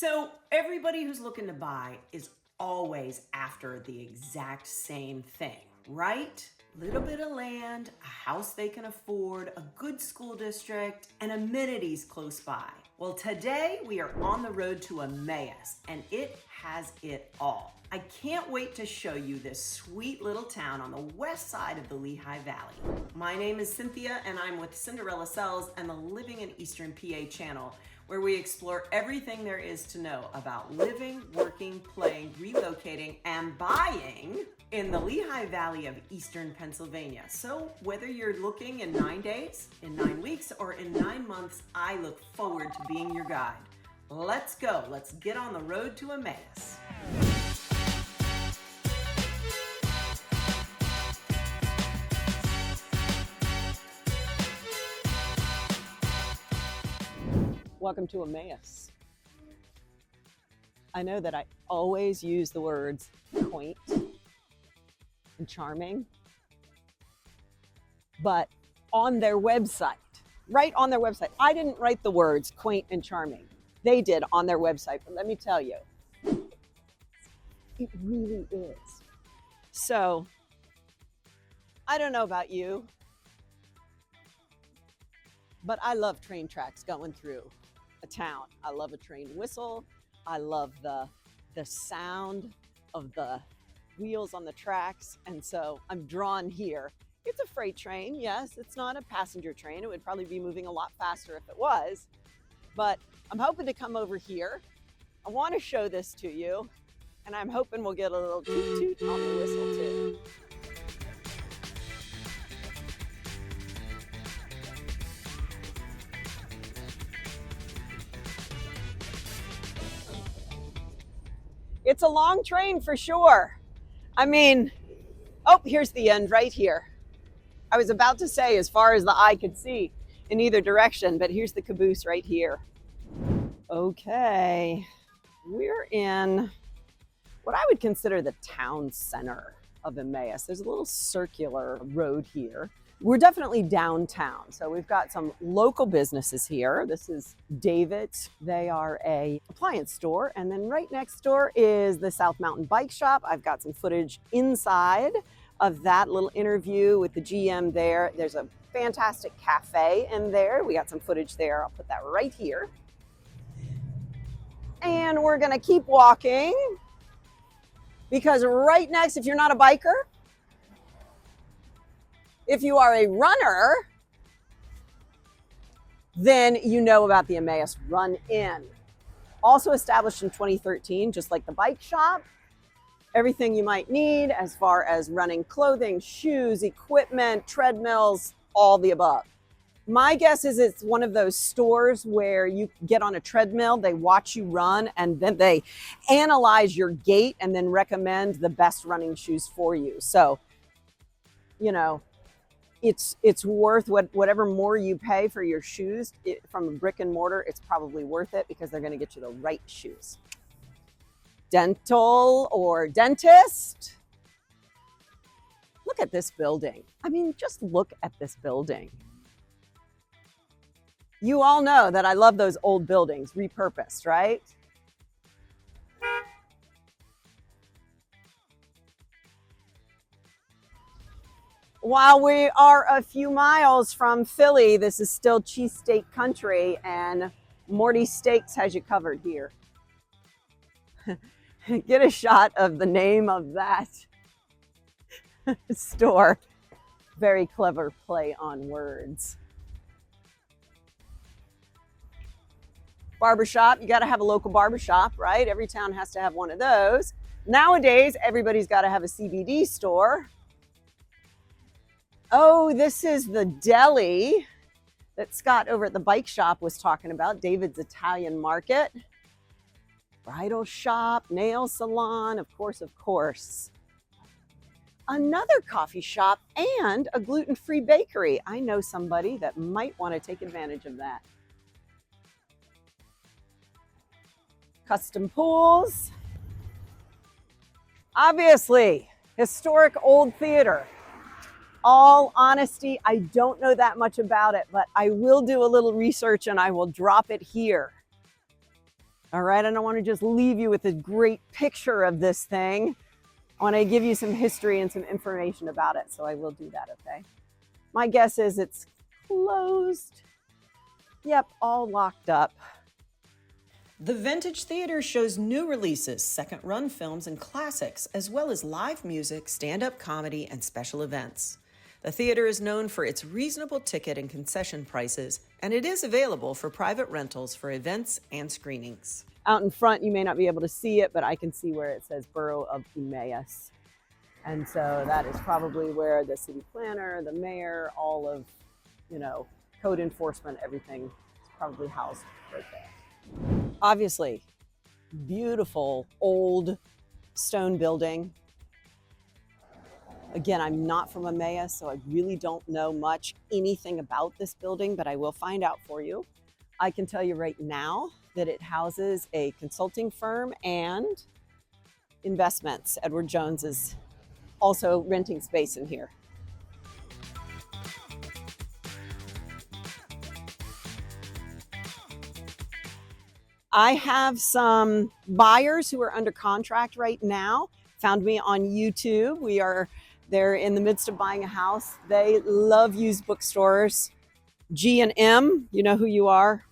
So everybody who's looking to buy is always after the exact same thing, right? Little bit of land, a house they can afford, a good school district, and amenities close by. Well, today we are on the road to Emmaus, and it has it all. I can't wait to show you this sweet little town on the west side of the Lehigh Valley. My name is Cynthia, and I'm with Cinderella Sells and the Living in Eastern PA channel, where we explore everything there is to know about living, working, playing, relocating, and buying in the Lehigh Valley of Eastern Pennsylvania. So whether you're looking in 9 days, in 9 weeks, or in 9 months, I look forward to being your guide. Let's go. Let's get on the road to Emmaus. Welcome to Emmaus. I know that I always use the words quaint and charming, but on their website, right on their website, I didn't write the words quaint and charming. They did on their website, but let me tell you, it really is. So, I don't know about you, but I love train tracks going through a town. I love a train whistle. I love the sound of the wheels on the tracks. And so I'm drawn here. It's a freight train. Yes, it's not a passenger train. It would probably be moving a lot faster if it was. But I'm hoping to come over here. I want to show this to you. And I'm hoping we'll get a little toot toot on the whistle too. It's a long train for sure. I mean, oh, here's the end right here. I was about to say as far as the eye could see in either direction, but here's the caboose right here. Okay, we're in what I would consider the town center of Emmaus. There's a little circular road here. We're definitely downtown. So we've got some local businesses here. This is David's. They are a appliance store. And then right next door is the South Mountain Bike Shop. I've got some footage inside of that little interview with the GM there. There's a fantastic cafe in there. We got some footage there. I'll put that right here. And we're gonna keep walking because right next, if you're not a biker, if you are a runner, then you know about the Emmaus Run-In. Also established in 2013, just like the bike shop. Everything you might need as far as running clothing, shoes, equipment, treadmills, all the above. My guess is it's one of those stores where you get on a treadmill, they watch you run, and then they analyze your gait and then recommend the best running shoes for you. So, you know, it's worth whatever more you pay for your shoes from a brick and mortar. It's probably worth it because they're going to get you the right shoes. Dental or dentist. Look at this building. I mean, just look at this building. You all know that I love those old buildings, repurposed, right? While we are a few miles from Philly, this is still cheesesteak country, and Morty Steaks has you covered here. Get a shot of the name of that store. Very clever play on words. Barbershop, you got to have a local barbershop, right? Every town has to have one of those. Nowadays, everybody's got to have a CBD store. Oh, this is the deli that Scott over at the bike shop was talking about, David's Italian Market. Bridal shop, nail salon, of course. Another coffee shop and a gluten-free bakery. I know somebody that might want to take advantage of that. Custom pools. Obviously, historic old theater. All honesty, I don't know that much about it, but I will do a little research and I will drop it here. All right, I don't want to just leave you with a great picture of this thing. I want to give you some history and some information about it, so I will do that, okay? My guess is it's closed. Yep, all locked up. The Vintage Theater shows new releases, second run films, and classics, as well as live music, stand up comedy, and special events. The theater is known for its reasonable ticket and concession prices, and it is available for private rentals for events and screenings. Out in front, you may not be able to see it, but I can see where it says Borough of Emmaus. And so that is probably where the city planner, the mayor, all of, code enforcement, everything is probably housed right there. Obviously, beautiful old stone building. Again, I'm not from Emmaus, so I really don't know anything about this building, but I will find out for you. I can tell you right now that it houses a consulting firm and investments. Edward Jones is also renting space in here. I have some buyers who are under contract right now, found me on YouTube. They're in the midst of buying a house. They love used bookstores. G&M, you know who you are.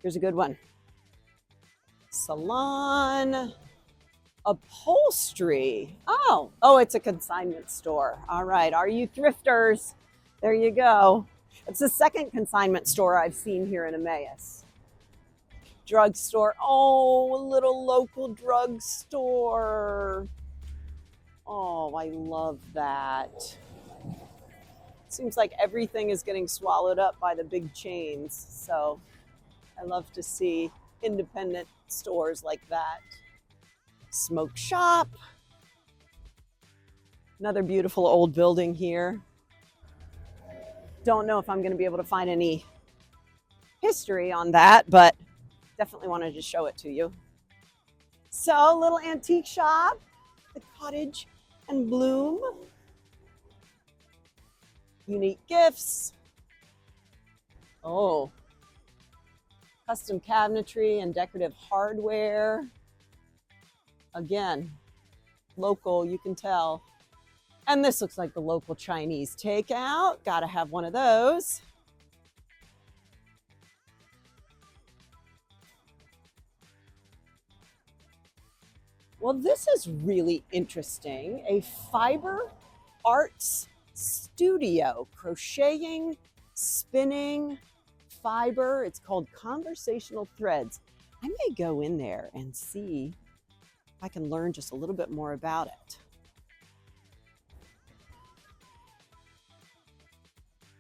Here's a good one. Salon, upholstery. Oh, it's a consignment store. All right, are you thrifters? There you go. It's the second consignment store I've seen here in Emmaus. Drugstore. Oh, a little local drugstore. Oh, I love that. Seems like everything is getting swallowed up by the big chains. So I love to see independent stores like that. Smoke shop. Another beautiful old building here. Don't know if I'm going to be able to find any history on that, but definitely wanted to show it to you. So, little antique shop, the Cottage and Bloom. Unique gifts. Oh, custom cabinetry and decorative hardware. Again, local, you can tell. And this looks like the local Chinese takeout. Gotta have one of those. Well, this is really interesting. A fiber arts studio, crocheting, spinning, fiber. It's called Conversational Threads. I may go in there and see if I can learn just a little bit more about it.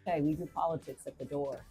Okay, leave your politics at the door.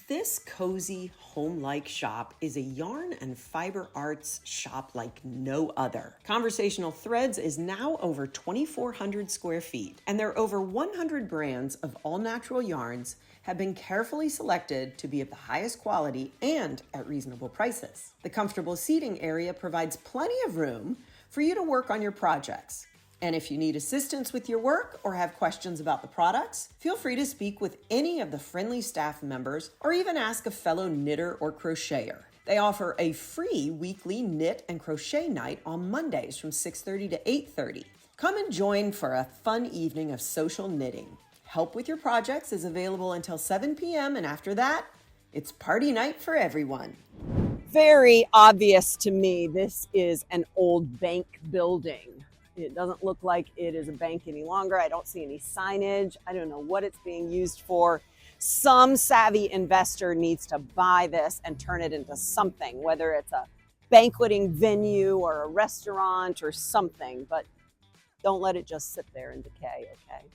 This cozy, home-like shop is a yarn and fiber arts shop like no other. Conversational Threads is now over 2,400 square feet, and their over 100 brands of all-natural yarns have been carefully selected to be of the highest quality and at reasonable prices. The comfortable seating area provides plenty of room for you to work on your projects. And if you need assistance with your work or have questions about the products, feel free to speak with any of the friendly staff members or even ask a fellow knitter or crocheter. They offer a free weekly knit and crochet night on Mondays from 6:30 to 8:30. Come and join for a fun evening of social knitting. Help with your projects is available until 7 p.m. and after that, it's party night for everyone. Very obvious to me, this is an old bank building. It doesn't look like it is a bank any longer. I don't see any signage. I don't know what it's being used for. Some savvy investor needs to buy this and turn it into something, whether it's a banqueting venue or a restaurant or something, but don't let it just sit there and decay, okay?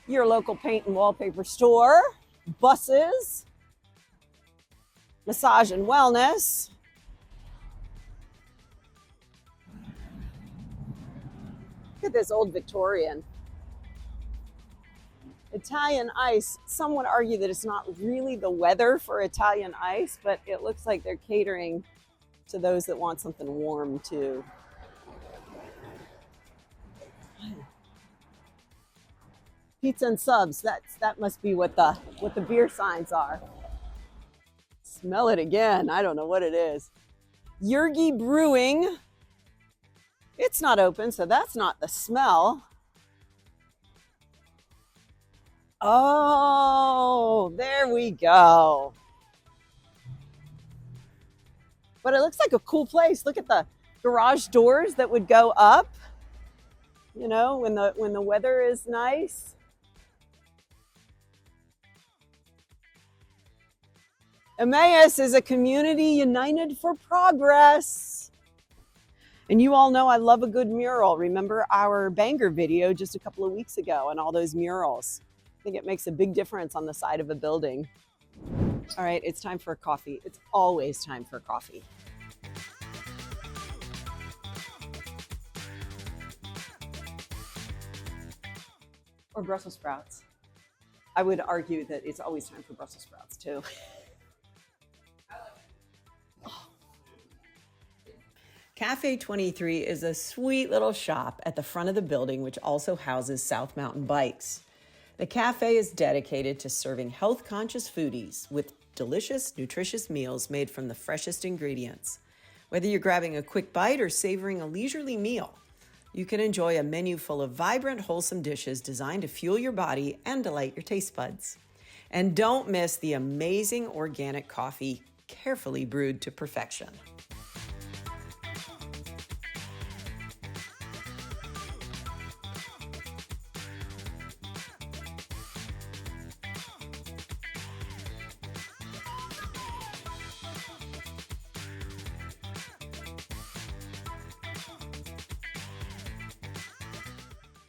Your local paint and wallpaper store, buses, massage and wellness. Look at this old Victorian. Italian ice. Some would argue that it's not really the weather for Italian ice, but it looks like they're catering to those that want something warm too. Pizza and subs. That must be what the beer signs are. Smell it again. I don't know what it is. Yergi Brewing. It's not open, so that's not the smell. Oh, there we go. But it looks like a cool place. Look at the garage doors that would go up, you know, when the weather is nice. Emmaus is a community united for progress. And you all know I love a good mural. Remember our banger video just a couple of weeks ago and all those murals? I think it makes a big difference on the side of a building. All right, it's time for a coffee. It's always time for coffee. Or Brussels sprouts. I would argue that it's always time for Brussels sprouts too. Cafe 23 is a sweet little shop at the front of the building, which also houses South Mountain Bikes. The cafe is dedicated to serving health-conscious foodies with delicious, nutritious meals made from the freshest ingredients. Whether you're grabbing a quick bite or savoring a leisurely meal, you can enjoy a menu full of vibrant, wholesome dishes designed to fuel your body and delight your taste buds. And don't miss the amazing organic coffee, carefully brewed to perfection.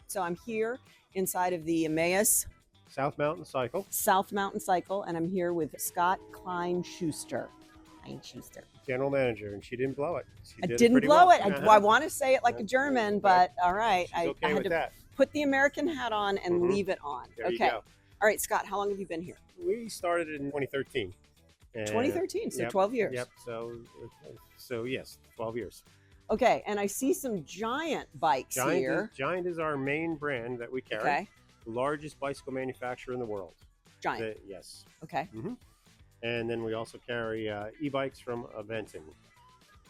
So I'm here inside of the Emmaus South Mountain Cycle, and I'm here with Scott Kleinschuster. General manager, and she didn't blow it. I didn't blow it. I want to say it like a German, but all right. She's okay I had with to that. put the American hat on and leave it on. There okay. you go. All right, Scott, how long have you been here? We started in 2013. 2013, so yep, 12 years. Yep. So yes, 12 years. Okay, and I see some Giant bikes here. Giant is our main brand that we carry. Okay. The largest bicycle manufacturer in the world. Giant. Yes. Okay. Mm-hmm. And then we also carry e-bikes from Aventon.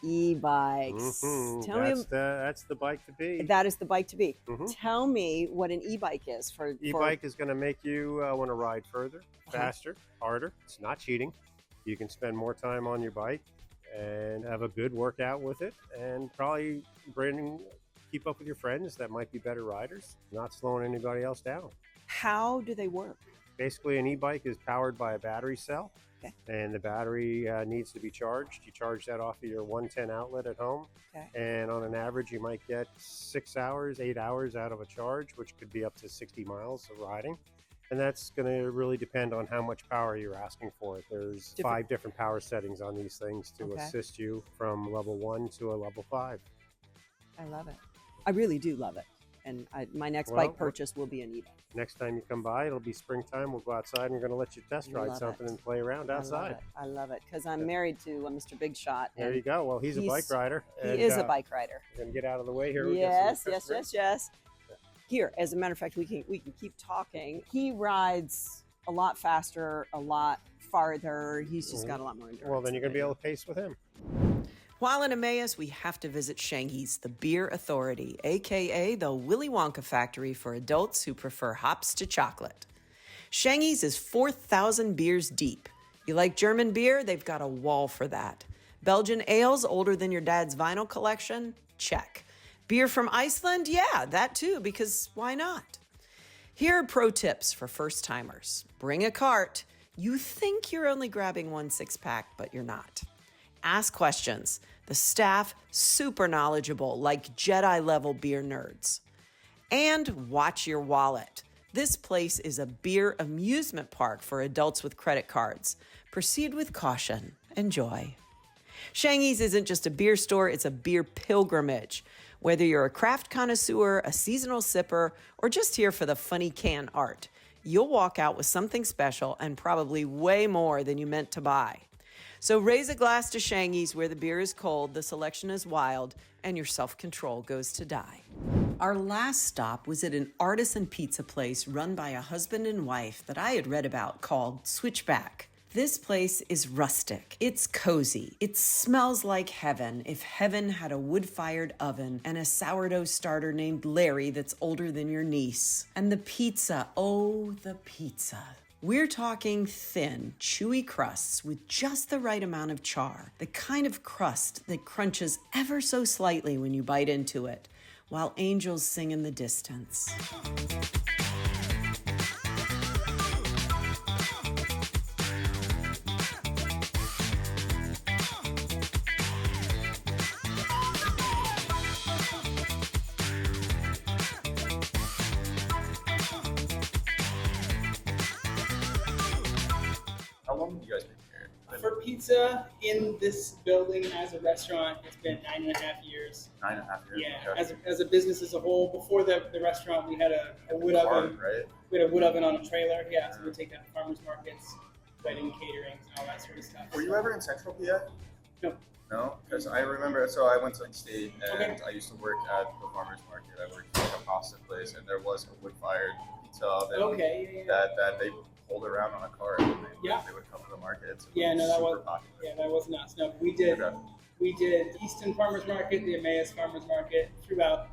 E-bikes. Mm-hmm. That's the bike to be. That is the bike to be. Mm-hmm. Tell me what an e-bike is. E-bike is going to make you want to ride further, faster, harder. It's not cheating. You can spend more time on your bike and have a good workout with it, and probably keep up with your friends that might be better riders, not slowing anybody else down. How do they work? Basically, an e-bike is powered by a battery cell. Okay. And the battery needs to be charged. You charge that off of your 110 outlet at home. Okay. And on an average, you might get 6 hours, 8 hours out of a charge, which could be up to 60 miles of riding. And that's going to really depend on how much power you're asking for. There's 5 different power settings on these things to assist you from level 1 to a level 5. I love it. I really do love it. And my next bike purchase will be an e-bike. Next time you come by, it'll be springtime. We'll go outside and we're going to let you test ride something and play around outside. I love it because I'm married to Mr. Big Shot. There you go. Well, he's a bike rider. He is a bike rider. We're going to get out of the way here. Yes. Here, as a matter of fact, we can keep talking. He rides a lot faster, a lot farther. He's just got a lot more endurance. Well, then you're going to be able to pace with him. While in Emmaus, we have to visit Shangy's, the beer authority, aka the Willy Wonka factory for adults who prefer hops to chocolate. Shangy's is 4,000 beers deep. You like German beer? They've got a wall for that. Belgian ales older than your dad's vinyl collection? Check. Beer from Iceland? Yeah, that too, because why not? Here are pro tips for first-timers. Bring a cart. You think you're only grabbing 1 6-pack, but you're not. Ask questions. The staff, super knowledgeable, like Jedi-level beer nerds. And watch your wallet. This place is a beer amusement park for adults with credit cards. Proceed with caution. Enjoy. Shangy's isn't just a beer store, it's a beer pilgrimage. Whether you're a craft connoisseur, a seasonal sipper, or just here for the funny can art, you'll walk out with something special and probably way more than you meant to buy. So raise a glass to Shangy's, where the beer is cold, the selection is wild, and your self-control goes to die. Our last stop was at an artisan pizza place run by a husband and wife that I had read about called Switchback. This place is rustic. It's cozy. It smells like heaven if heaven had a wood-fired oven and a sourdough starter named Larry that's older than your niece. And the pizza, oh, the pizza. We're talking thin, chewy crusts with just the right amount of char, the kind of crust that crunches ever so slightly when you bite into it, while angels sing in the distance. How long have you guys been here? For pizza in this building as a restaurant, it's been 9.5 years. 9.5 years. Yeah, Okay. as a business as a whole. Before the restaurant, we had a wood Farm, oven. right? We had a wood oven on a trailer. Yeah, so we take that to farmers markets, wedding caterings, and all that sort of stuff. Were you ever in Central PA? No. No? Because I remember, so I went to state and Okay. I used to work at the farmer's market. I worked at a pasta place and there was a wood-fired pizza oven Okay. Yeah. that they pulled around on a cart and Yeah. they would come to the markets. It Yeah, was no, that super was- popular. Yeah, that was nuts. No, we did. Okay. We did Easton Farmers Market, the Emmaus Farmers Market, throughout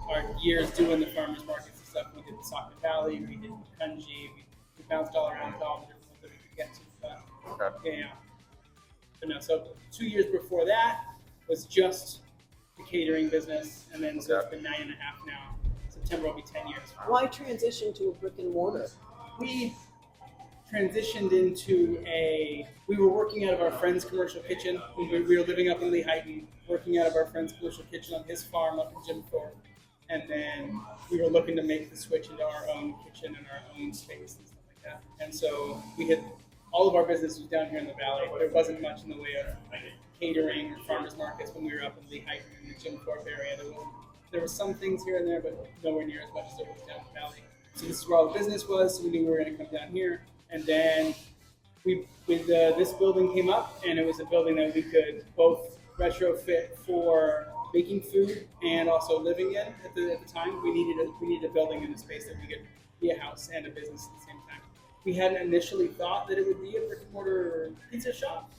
our years doing the farmers markets and stuff. We did the Lehigh Valley, we did Shangy, we bounced all around with all the different ones that we could get to. But, Okay. yeah. But no, so 2 years before that was just the catering business, and then so it's been 9.5 now. September will be 10 years. Why transition to a brick and mortar? We transitioned into we were working out of our friend's commercial kitchen. We were living up in Lehigh, working out of our friend's commercial kitchen on his farm up in Jim Thorpe. And then we were looking to make the switch into our own kitchen and our own space and stuff like that. And so we had all of our business was down here in the valley. There wasn't much in the way of catering or farmers markets when we were up in Lehigh in the Jim Thorpe area. There were some things here and there, but nowhere near as much as there was down in the valley. So this is where all the business was. So we knew we were going to come down here. And then this building came up, and it was a building that we could both retrofit for making food and also living in. At the time, we needed a building in a space that we could be a house and a business at the same time. We hadn't initially thought that it would be a brick and mortar pizza shop.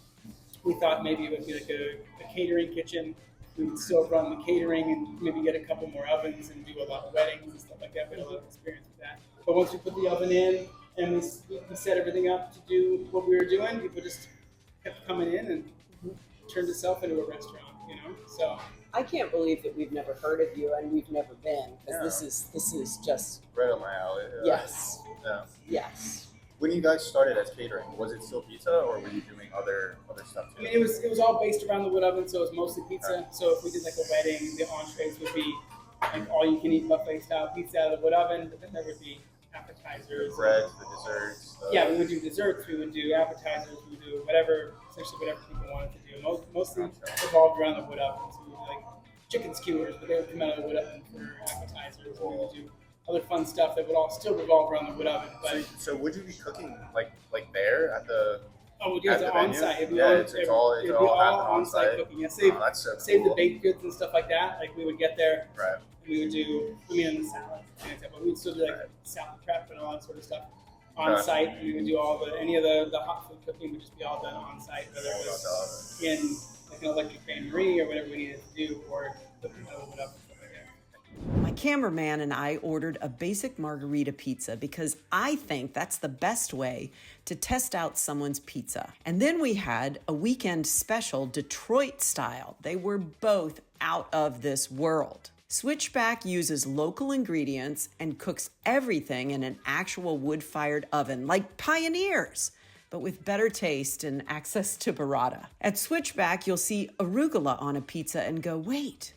We thought maybe it would be like a catering kitchen. We would still run the catering and maybe get a couple more ovens and do a lot of weddings and stuff like that. We had a lot of experience with that. But once we put the oven in and we set everything up to do what we were doing, people just kept coming in and turned itself into a restaurant, So I can't believe that we've never heard of you and we've never been, because this is just Right on my alley. yes. Yeah. Yes. When you guys started as catering, was it still pizza or were you doing other stuff I too? mean, it was all based around the wood oven, so it was mostly pizza. So if we did like a wedding, the entrees would be like all you can eat buffet style pizza out of the wood oven, but then there would be appetizers. The breads, the desserts. Yeah, we would do desserts, we would do appetizers, we would do essentially whatever people wanted to do. Mostly revolved around the wood oven. So we would do like chicken skewers, but they would come out of the wood oven for appetizers. And we would do other fun stuff that would all still revolve around the wood oven. But So would you be cooking like there at the? we'd do it the on venue? site. It'd be Yeah, all, it's all it'd be happening all on-site. on-site cooking. Yeah, save Oh, that's so save the cool. baked goods and stuff like that. Like we would get there, Right. we would do, and the salad, but we'd still do like Right. salad prep and all that sort of stuff on Okay. site. And we would do any of the hot food cooking would just be all done on site, whether it was in like an electric bain marie or whatever we needed to do, or cooking out whatever stuff like that. My cameraman and I ordered a basic margarita pizza because I think that's the best way to test out someone's pizza. And then we had a weekend special Detroit style. They were both out of this world. Switchback uses local ingredients and cooks everything in an actual wood-fired oven, like pioneers, but with better taste and access to burrata. At Switchback, you'll see arugula on a pizza and go, wait,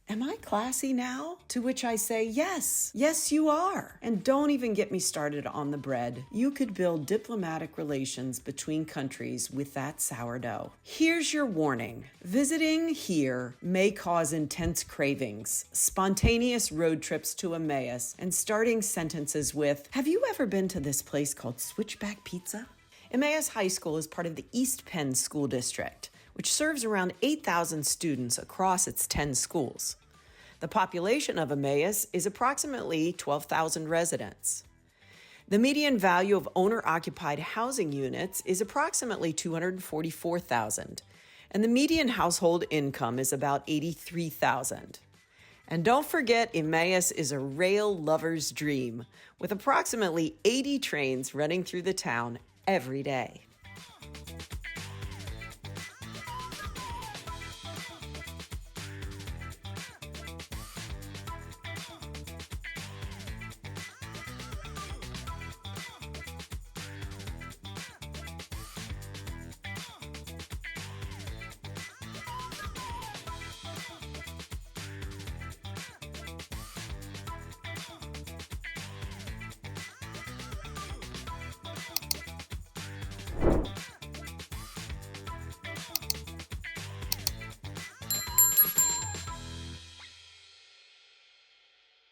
am I classy now? To which I say, yes, you are. And don't even get me started on the bread. You could build diplomatic relations between countries with that sourdough. Here's your warning. Visiting here may cause intense cravings, spontaneous road trips to Emmaus, and starting sentences with, have you ever been to this place called Switchback Pizza? Emmaus High School is part of the East Penn School District, which serves around 8,000 students across its 10 schools. The population of Emmaus is approximately 12,000 residents. The median value of owner-occupied housing units is approximately $244,000, and the median household income is about $83,000. And don't forget, Emmaus is a rail lover's dream, with approximately 80 trains running through the town every day.